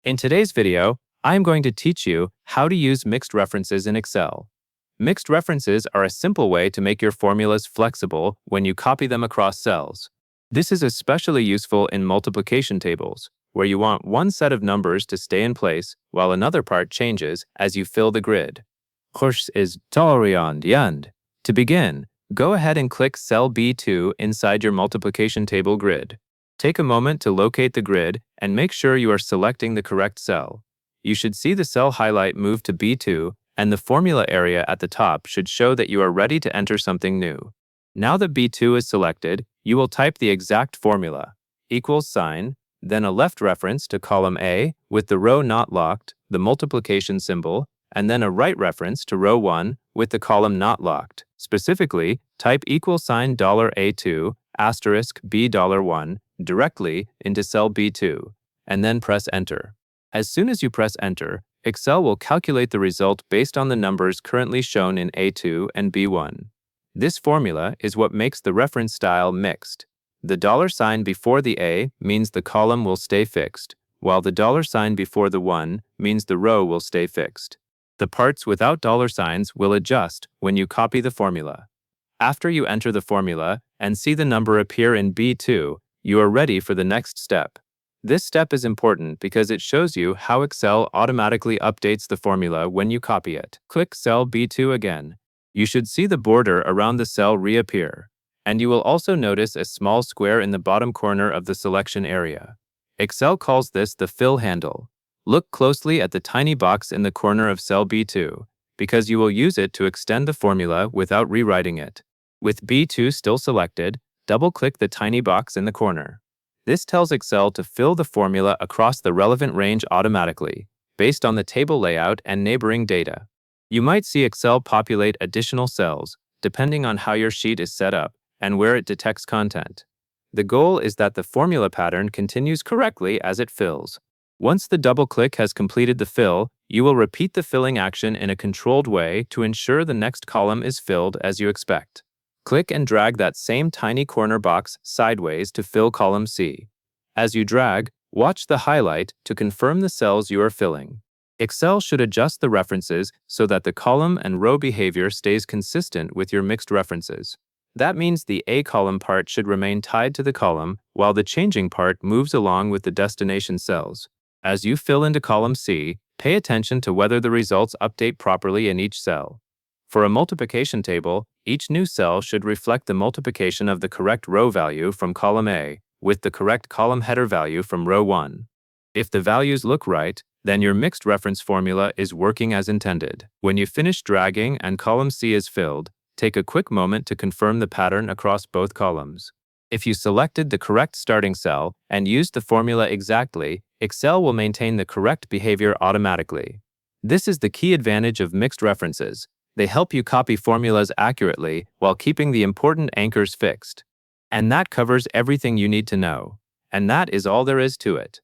In today's video, I am going to teach you how to use mixed references in Excel. Mixed references are a simple way to make your formulas flexible when you copy them across cells. This is especially useful in multiplication tables, where you want one set of numbers to stay in place while another part changes as you fill the grid. Kurs is yand. To begin, go ahead and click cell B2 inside your multiplication table grid. Take a moment to locate the grid and make sure you are selecting the correct cell. You should see the cell highlight move to B2, and the formula area at the top should show that you are ready to enter something new. Now that B2 is selected, you will type the exact formula, equals sign, then a left reference to column A with the row not locked, the multiplication symbol, and then a right reference to row 1 with the column not locked. Specifically, type $A2 $B$1 directly into cell B2, and then press Enter. As soon as you press Enter, Excel will calculate the result based on the numbers currently shown in A2 and B1. This formula is what makes the reference style mixed. The $sign before the A means the column will stay fixed, while the $sign before the 1 means the row will stay fixed. The parts without $signs will adjust when you copy the formula. After you enter the formula and see the number appear in B2, you are ready for the next step. This step is important because it shows you how Excel automatically updates the formula when you copy it. Click cell B2 again. You should see the border around the cell reappear, and you will also notice a small square in the bottom corner of the selection area. Excel calls this the fill handle. Look closely at the tiny box in the corner of cell B2, because you will use it to extend the formula without rewriting it. With B2 still selected, double-click the tiny box in the corner. This tells Excel to fill the formula across the relevant range automatically, based on the table layout and neighboring data. You might see Excel populate additional cells, depending on how your sheet is set up and where it detects content. The goal is that the formula pattern continues correctly as it fills. Once the double-click has completed the fill, you will repeat the filling action in a controlled way to ensure the next column is filled as you expect. Click and drag that same tiny corner box sideways to fill column C. As you drag, watch the highlight to confirm the cells you are filling. Excel should adjust the references so that the column and row behavior stays consistent with your mixed references. That means the A column part should remain tied to the column, while the changing part moves along with the destination cells. As you fill into column C, pay attention to whether the results update properly in each cell. For a multiplication table, each new cell should reflect the multiplication of the correct row value from column A with the correct column header value from row 1. If the values look right, then your mixed reference formula is working as intended. When you finish dragging and column C is filled, take a quick moment to confirm the pattern across both columns. If you selected the correct starting cell and used the formula exactly, Excel will maintain the correct behavior automatically. This is the key advantage of mixed references. They help you copy formulas accurately while keeping the important anchors fixed. And that covers everything you need to know. And that is all there is to it.